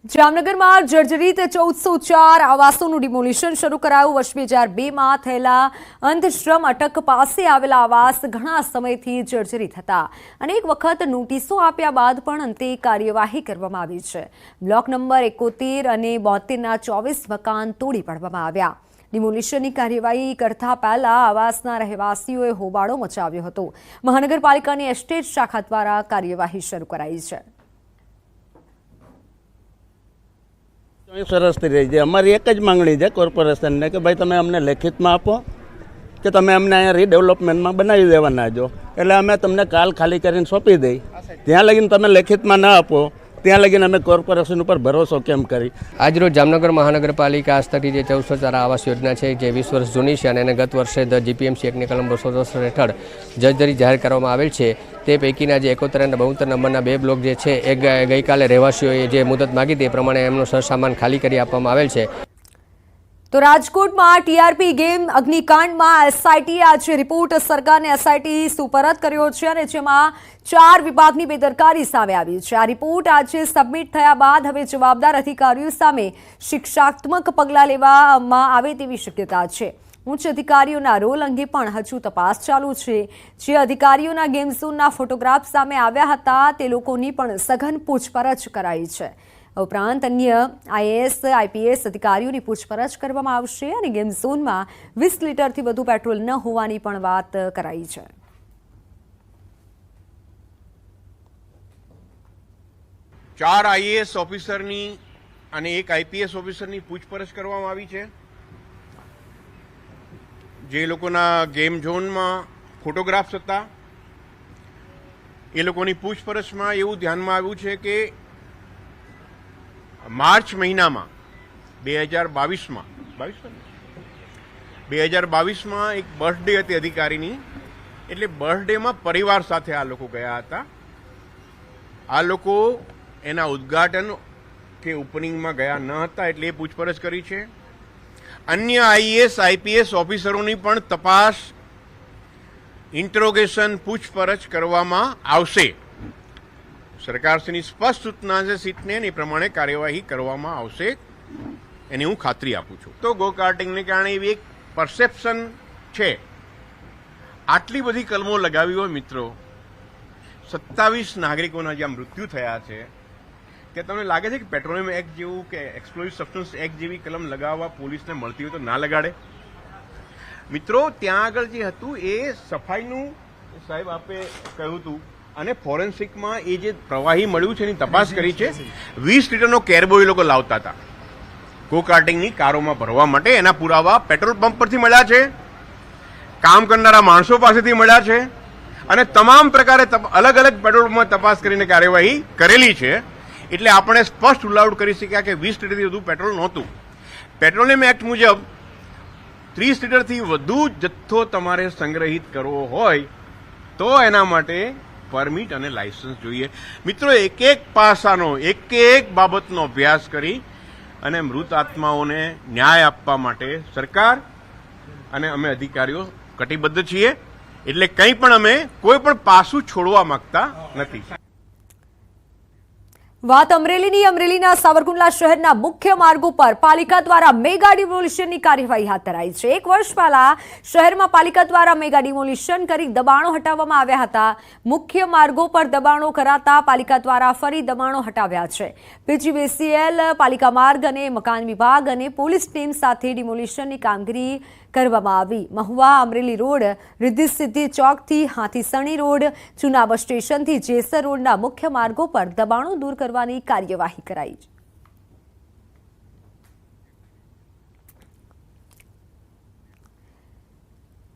જામનગરમાં જર્જરિત 1404 આવાસોનું ડિમોલિશન શરૂ કરાયું. વર્ષ 2002માં થયેલા અંધશ્રમ અટક પાસે આવેલા આવાસ ઘણા સમયથી જર્જરિત હતા. અનેક વખત નોટિસો આપ્યા બાદ પણ અંતે કાર્યવાહી કરવામાં આવી છે. બ્લોક નંબર 71 અને 72ના 24 મકાન તોડી પાડવામાં આવ્યા. ડિમોલિશનની કાર્યવાહી કરતા પહેલા આવાસના રહેવાસીઓએ હોબાળો મચાવ્યો હતો. મહાનગરપાલિકાની એસ્ટેટ શાખા દ્વારા કાર્યવાહી શરૂ કરાઈ છે. સરસથી રહી છે. અમારી એક જ માંગણી છે કોર્પોરેશનને કે ભાઈ તમે અમને લેખિતમાં આપો કે તમે અમને અહીંયા રીડેવલપમેન્ટમાં બનાવી દેવાના છો, એટલે અમે તમને કાલ ખાલી કરીને સોંપી દઈ. ત્યાં લગીને તમે લેખિતમાં ના આપો ત્યાં લગીને અમે કોર્પોરેશન ઉપર ભરોસો કેમ કરી. આજરોજ જામનગર મહાનગરપાલિકા આસ્થાથી જે 1404 આવાસ યોજના છે જે 20 વર્ષ જૂની છે અને એને ગત વર્ષે ધ જીપીએમસી એક્ટની કલમ 210 હેઠળ જર્જરિત જાહેર કરવામાં આવેલ છે. તે પૈકીના જે 71 અને 72 નંબરના 2 બ્લોક જે છે એ ગઈકાલે રહેવાસીઓએ જે મુદત માગી તે પ્રમાણે એમનો સરસામાન ખાલી કરી આપવામાં આવેલ છે. તો રાજકોટમાં ટીઆરપી ગેમ અગ્નિકાંડમાં એસઆઈટીએ આજે રિપોર્ટ સરકારને એસઆઈટી સુપરત કર્યો છે અને જેમાં 4 વિભાગની બેદરકારી સામે આવી છે. આ રિપોર્ટ આજે સબમિટ થયા બાદ હવે જવાબદાર અધિકારીઓ સામે શિક્ષાત્મક પગલાં લેવામાં આવે તેવી શક્યતા છે. ઉચ્ચ અધિકારીઓના રોલ અંગે પણ હજુ તપાસ ચાલુ છે. જે અધિકારીઓના ગેમ ઝોનના ફોટોગ્રાફ સામે આવ્યા હતા તે લોકોની પણ સઘન પૂછપરછ કરાઈ છે. ઉપરાંત અન્ય આઈએએસ આઈપીએસ અધિકારીઓની પૂછપરછ કરવામાં આવશે અને ગેમ ઝોનમાં 20 લીટરથી વધુ પેટ્રોલ ન હોવાની પણ વાત કરાઈ છે. ચાર આઈએએસ ઓફિસરની અને એક આઈપીએસ ઓફિસરની પૂછપરછ કરવામાં આવી છે. જે લોકોના ગેમ ઝોનમાં ફોટોગ્રાફ્સ હતા એ લોકોની પૂછપરછમાં એવું ધ્યાનમાં આવ્યું છે કે માર્ચ મહિનામાં 2022માં એક બર્થડે હતી અધિકારીની, એટલે બર્થડેમાં પરિવાર સાથે આ લોકો ગયા હતા. આ લોકો એના ઉદ્ઘાટન કે ઓપનિંગમાં ગયા ન હતા, એટલે એ પૂછપરછ કરી છે. અન્ય આઈએએસ આઈપીએસ ઓફિસરોની પણ તપાસ, ઇન્ટ્રોગેશન, પૂછપરછ કરવામાં આવશે. સરકારશ્રીની સ્પષ્ટ સૂચના છે સીટને, એ પ્રમાણે કાર્યવાહી કરવામાં આવશે એની હું ખાતરી આપું છું. તો ગો કાર્ટિંગને કારણે એવી એક પરસેપ્શન છે. આટલી બધી કલમો લગાવી હોય મિત્રો, 27 નાગરિકોના જ્યાં મૃત્યુ થયા છે, કે તમને લાગે છે કે પેટ્રોલિયમ એક્ટ જેવું કે એક્સપ્લોઝિવ સબસ્ટન્સ એક્ટ જેવી કલમ લગાવવા પોલીસને મળતી હોય તો ના લગાડે? મિત્રો ત્યાં આગળ જે હતું એ સફાઈનું સાહેબ આપે કહ્યું હતું, અને ફોરેન્સિકમાં એ જે પ્રવાહી મળ્યું છે એની તપાસ કરી છે. 20 લીટરનો કેરબો એ લોકો લાવતા હતા ગો કાર્ટિંગની કારોમાં ભરવા માટે. એના પુરાવા પેટ્રોલ પંપ પરથી મળ્યા છે, કામ કરનારા માણસો પાસેથી મળ્યા છે, અને તમામ પ્રકારે અલગ અલગ પેટ્રોલ પંપમાં તપાસ કરીને કાર્યવાહી કરેલી છે. એટલે આપણે સ્પષ્ટ રૂલ આઉટ કરી શક્યા કે 20 લીટરથી વધુ પેટ્રોલ નહોતું. પેટ્રોલિયમ એક્ટ મુજબ 30 લીટરથી વધુ જથ્થો તમારે સંગ્રહિત કરવો હોય તો એના માટે પરમિટ અને લાયસન્સ જોઈએ. મિત્રો, એક એક પાસાનો, એક બાબતનો અભ્યાસ કરી અને મૃત આત્માઓને ન્યાય આપવા માટે સરકાર અને અમે અધિકારીઓ કટિબદ્ધ છીએ. એટલે કંઈ પણ અમે કોઈ પણ પાસું છોડવા માંગતા નથી. વાત અમરેલીના સાવરકુંડલા શહેરના મુખ્ય માર્ગો પર પાલિકા દ્વારા મેગા ડિમોલિશનની કાર્યવાહી હાથ ધરાઈ છે. 1 વર્ષ પહેલા શહેરમાં પાલિકા દ્વારા મેગા ડિમોલિશન કરી દબાણો હટાવવામાં આવ્યા હતા. મુખ્ય માર્ગો પર દબાણો કરાતા પાલિકા દ્વારા ફરી દબાણો હટાવ્યા છે. પીજીવીસીએલ, પાલિકા માર્ગ અને મકાન વિભાગ અને પોલીસ ટીમ સાથે ડિમોલિશનની કામગીરી કરવામાં આવી. મહુવા અમરેલી રોડ, રિદ્ધિ સિદ્ધિ ચોકથી હાથીસણી રોડ, જૂના બસ સ્ટેશનથી જેસર રોડના મુખ્ય માર્ગો પર દબાણો દૂર કરવાની કાર્યવાહી કરાઈ.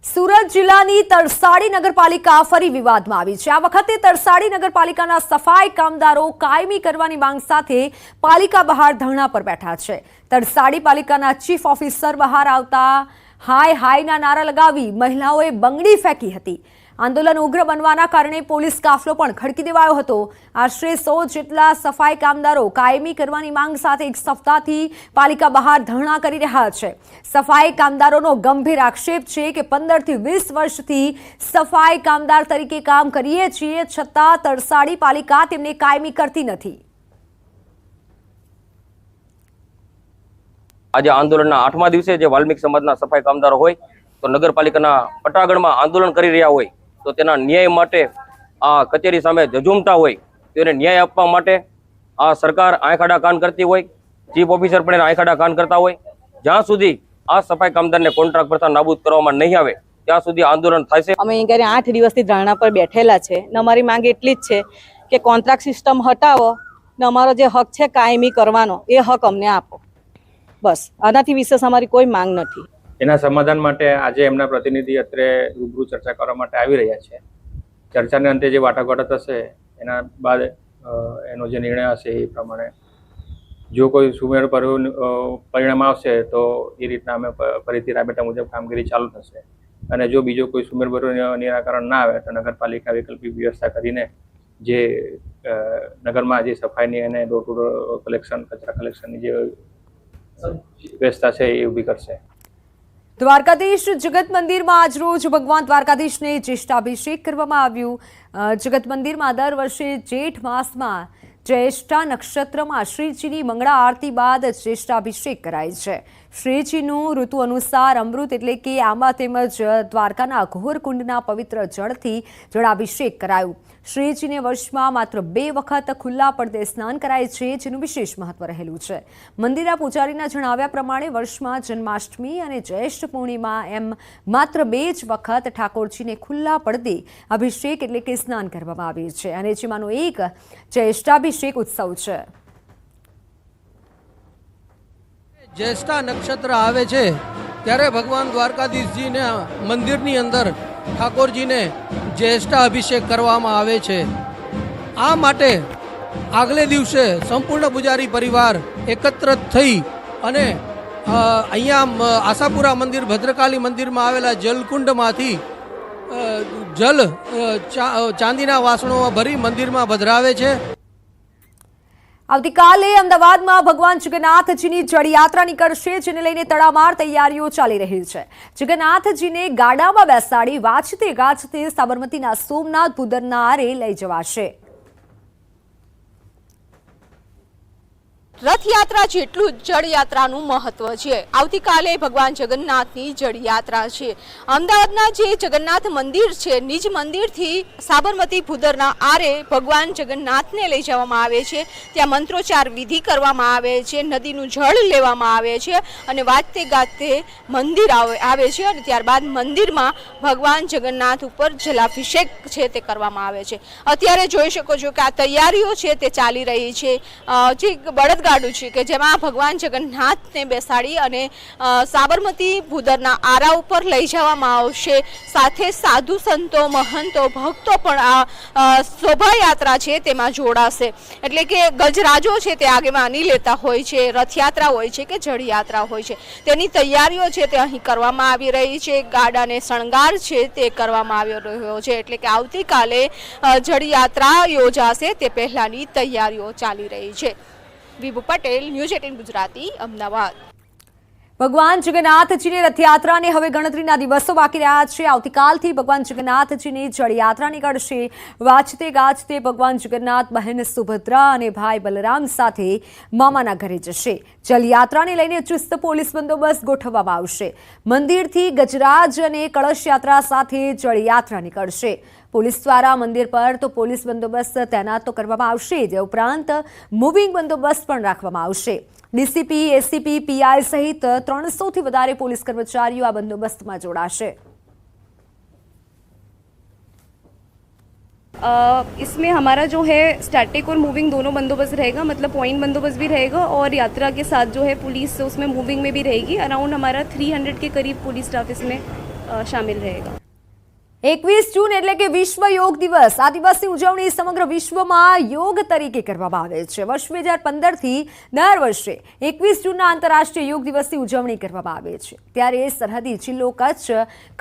સુરત જિલ્લાની તરસાડી નગરપાલિકા ફરી વિવાદમાં આવી છે. આ વખતે તરસાડી નગરપાલિકાના સફાઈ કામદારો કાયમી કરવાની માંગ સાથે પાલિકા બહાર ધરણા પર બેઠા છે. તરસાડી પાલિકાના ચીફ ઓફિસર બહાર આવતા હાય હાયના નારા લગાવી મહિલાઓએ બંગડી ફેંકી હતી. આંદોલન ઉગ્ર બનવાના કારણે પોલીસ કાફલો પણ ખડકી દેવાયો હતો. આશરે 100 જેટલા સફાઈ કામદારો કાયમી કરવાની માંગ સાથે 1 સપ્તાહથી પાલિકા બહાર ધરણા કરી રહ્યા છે. સફાઈ કામદારોનો ગંભીર આક્ષેપ છે કે 15 થી 20 વર્ષથી સફાઈ કામદાર તરીકે કામ કરીએ છીએ, છતાં તરસાડી પાલિકા તેમને કાયમી કરતી નથી. આજે આંદોલનના 8મા દિવસે જે વાલ્મીક સમાજના સફાઈ કામદારો હોય તો નગરપાલિકાના પટાગઢમાં આંદોલન કરી રહ્યા હોય તો તેના ન્યાય માટે આ કચેરી સામે ઝઝૂમતા હોય તો એને ન્યાય આપવા માટે આ સરકાર આંખ આડા કાન કરતી હોય, ચીફ ઓફિસર પણ એના આંખ આડા કાન કરતા હોય. જ્યાં સુધી આ સફાઈ કામદારને કોન્ટ્રાક્ટ પ્રથા નાબૂદ કરવામાં નહીં આવે ત્યાં સુધી આંદોલન થશે. અમે અહીંયા 8 દિવસથી ધરણા પર બેઠેલા છે ને અમારી માંગ એટલી જ છે કે કોન્ટ્રાક્ટ સિસ્ટમ હટાવો ને અમારો જે હક છે કાયમી કરવાનો એ હક અમને આપો. બસ આનાથી વિશેષ અમારી કોઈ માંગ નથી. એના સમાધાન માટે આજે એમના પ્રતિનિધિ અત્રે રૂબરૂ ચર્ચા કરવા માટે આવી રહ્યા છે. ચર્ચાને અંતે જે વાટાઘાટો થશે એના બાદ એનો જે નિર્ણય હશે એ પ્રમાણે જો કોઈ સુમેળ પરિણામ આવશે તો એ રીતના અમે ફરીથી રાબેતા મુજબ કામગીરી ચાલુ થશે. અને જો બીજો કોઈ સુમેળભર્યું નિરાકરણ ના આવે તો નગરપાલિકા વૈકલ્પિક વ્યવસ્થા કરીને જે નગરમાં જે સફાઈની અને ડોર ટુ ડોર કલેક્શન, કચરા કલેક્શનની જે વ્યવસ્થા છે એ ઊભી કરશે. દ્વારકાધીશ જગત મંદિરમાં આજરોજ ભગવાન દ્વારકાધીશને જ્યેષ્ઠાભિષેક કરવામાં આવ્યું. જગત મંદિરમાં દર વર્ષે જેઠ માસમાં જ્યેષ્ઠા નક્ષત્રમાં શ્રીજીની મંગળા આરતી બાદ જ્યેષ્ઠાભિષેક કરાય છે. શ્રીજીનું ઋતુ અનુસાર અમૃત એટલે કે આંબા તેમજ દ્વારકાના ઘોરકુંડના પવિત્ર જળથી જળાભિષેક કરાયું. શ્રીજીને વર્ષમાં માત્ર 2 વખત ખુલ્લા પડદે સ્નાન કરાય છે, જેનું વિશેષ મહત્વ રહેલું છે. મંદિરના પૂજારીના જણાવ્યા પ્રમાણે વર્ષમાં જન્માષ્ટમી અને જ્યેષ્ઠ પૂર્ણિમા એમ માત્ર 2 જ વખત ઠાકોરજીને ખુલ્લા પડદે અભિષેક એટલે કે સ્નાન કરવામાં આવે છે અને જેમાંનો એક જ્યેષ્ઠાભિષેક ઉત્સવ છે. જ્યેષ્ઠા નક્ષત્ર આવે છે ત્યારે ભગવાન દ્વારકાધીશજીના મંદિરની અંદર ઠાકોરજીને જ્યેષ્ઠા અભિષેક કરવામાં આવે છે. આ માટે આગલે દિવસે સંપૂર્ણ પૂજારી પરિવાર એકત્ર થઈ અને અહીંયા આશાપુરા મંદિર, ભદ્રકાલી મંદિરમાં આવેલા જલકુંડમાંથી જલ ચાંદીના વાસણોમાં ભરી મંદિરમાં પધરાવે છે. આવતીકાલે અમદાવાદમાં ભગવાન જગન્નાથજીની જળયાત્રા નીકળશે, જેને લઈને તડામાર તૈયારીઓ ચાલી રહી છે. જગન્નાથજીને ગાડામાં બેસાડી વાજતે ગાજતે સાબરમતીના સોમનાથ ભૂદરના આરે લઈ જવાશે. રથયાત્રા જેટલું જ જળયાત્રાનું મહત્વ છે. આવતીકાલે ભગવાન જગન્નાથની જળયાત્રા છે. અમદાવાદના જે જગન્નાથ મંદિર છે, નિજ મંદિરથી સાબરમતી ભૂદરના આરે ભગવાન જગન્નાથને લઈ જવામાં આવે છે. ત્યાં મંત્રોચ્ચાર વિધિ કરવામાં આવે છે, નદીનું જળ લેવામાં આવે છે અને વાજતે ગાજતે મંદિર આવે છે અને ત્યારબાદ મંદિરમાં ભગવાન જગન્નાથ ઉપર જલાભિષેક છે તે કરવામાં આવે છે. અત્યારે જોઈ શકો છો કે આ તૈયારીઓ છે તે ચાલી રહી છે. જે બળદગાડું છે કે જેમાં ભગવાન જગન્નાથને બેસાડી અને સાબરમતી ભૂદરના આરા ઉપર લઈ જવામાં આવશે. સાથે સાધુ સંતો, મહંતો, ભક્તો પણ આ શોભાયાત્રા છે તેમાં જોડાશે. એટલે કે ગજરાજો છે તે આગેવાની લેતા હોય છે. રથયાત્રા હોય છે કે જળયાત્રા હોય છે, તેની તૈયારીઓ છે તે અહીં કરવામાં આવી રહી છે. ગાડાને શણગાર છે તે કરવામાં આવી રહ્યો છે. એટલે કે આવતીકાલે જળયાત્રા યોજાશે તે પહેલાની તૈયારીઓ ચાલી રહી છે. વિભુ પટેલ, ન્યૂઝ 18 ગુજરાતી, અમદાવાદ. ભગવાન જગન્નાથજીની રથયાત્રાને હવે ગણતરીના દિવસો બાકી રહ્યા છે. આવતીકાલથી ભગવાન જગન્નાથજીની જળયાત્રા નીકળશે. વાજતે ગાજતે ભગવાન જગન્નાથ બહેન સુભદ્રા અને ભાઈ બલરામ સાથે મામાના ઘરે જશે. જળયાત્રાને લઈને ચુસ્ત પોલીસ બંદોબસ્ત ગોઠવવામાં આવશે. મંદિરથી ગજરાજ અને કળશ યાત્રા સાથે જળયાત્રા નીકળશે. પોલીસ દ્વારા મંદિર પર તો પોલીસ બંદોબસ્ત તૈનાત તો કરવામાં આવશે, જે ઉપરાંત મૂવિંગ બંદોબસ્ત પણ રાખવામાં આવશે. ડીસીપી, એસીપી, પીઆઈ સહિત 300થી વધારે પોલીસ કર્મચારીઓ આ બંદોબસ્તમાં જોડાશે. इसमें हमारा जो है स्टैटिक और मूविंग दोनों बंदोबस्त रहेगा. मतलब पॉइंट बंदोबस्त भी रहेगा और यात्रा के साथ जो है पुलिस उसमें मूविंग में भी रहेगी. अराउंड हमारा 300 के करीब पुलिस स्टाफ इसमें शामिल रहेगा. 21 જૂન એટલે કે વિશ્વ યોગ દિવસ. આ દિવસની ઉજવણી સમગ્ર વિશ્વમાં યોગ તરીકે કરવામાં આવે છે. વર્ષ 2015થી દર વર્ષે 21 જૂનના આંતરરાષ્ટ્રીય યોગ દિવસની ઉજવણી કરવામાં આવે છે. ત્યારે સરહદી જિલ્લો કચ્છ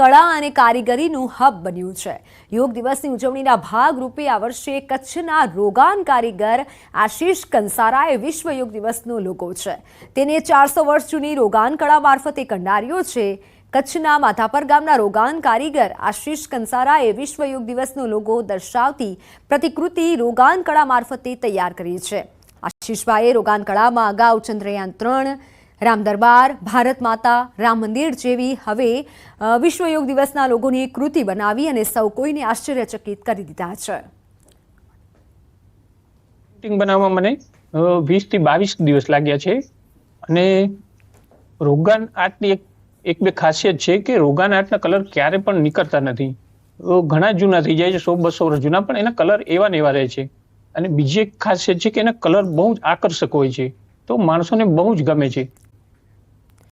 કળા અને કારીગરીનું હબ બન્યું છે. યોગ દિવસની ઉજવણીના ભાગરૂપે આ વર્ષે કચ્છના રોગાન કારીગર આશીષ કંસારાએ વિશ્વ યોગ દિવસનો લોગો છે. તેને 400 વર્ષ જૂની રોગાન કળા મારફતે કંડાર્યો છે. કચ્છના માધાપર ગામના રોગાન કારીગર આશીષ કંસારાએ વિશ્વ યોગ દિવસનો લોગો દર્શાવતી પ્રતિકૃતિ રોગાન કળા મારફતે તૈયાર કરી છે. આશીષભાઈએ રોગાન કળામાં અગાઉ ચંદ્રયાન 3, રામ દરબાર, ભારત માતા, રામ મંદિર જેવી હવે વિશ્વ યોગ દિવસના લોગોની એક કૃતિ બનાવી અને સૌ કોઈને આશ્ચર્યચકિત કરી દીધા છે. બનાવવા મને 20 થી 22 દિવસ લાગ્યા છે અને રોગાન આર્ટની એક બે ખાસિયત છે કે રોગાન આર્ટના કલર ક્યારે પણ નીકળતા નથી. ઘણા જૂના થઈ જાય છે, 100-200 વર્ષ જૂના, પણ એના કલર એવા ને એવા રહે છે. અને બીજી એક ખાસિયત છે કે એના કલર બહુ જ આકર્ષક હોય છે, તો માણસોને બહુ જ ગમે છે.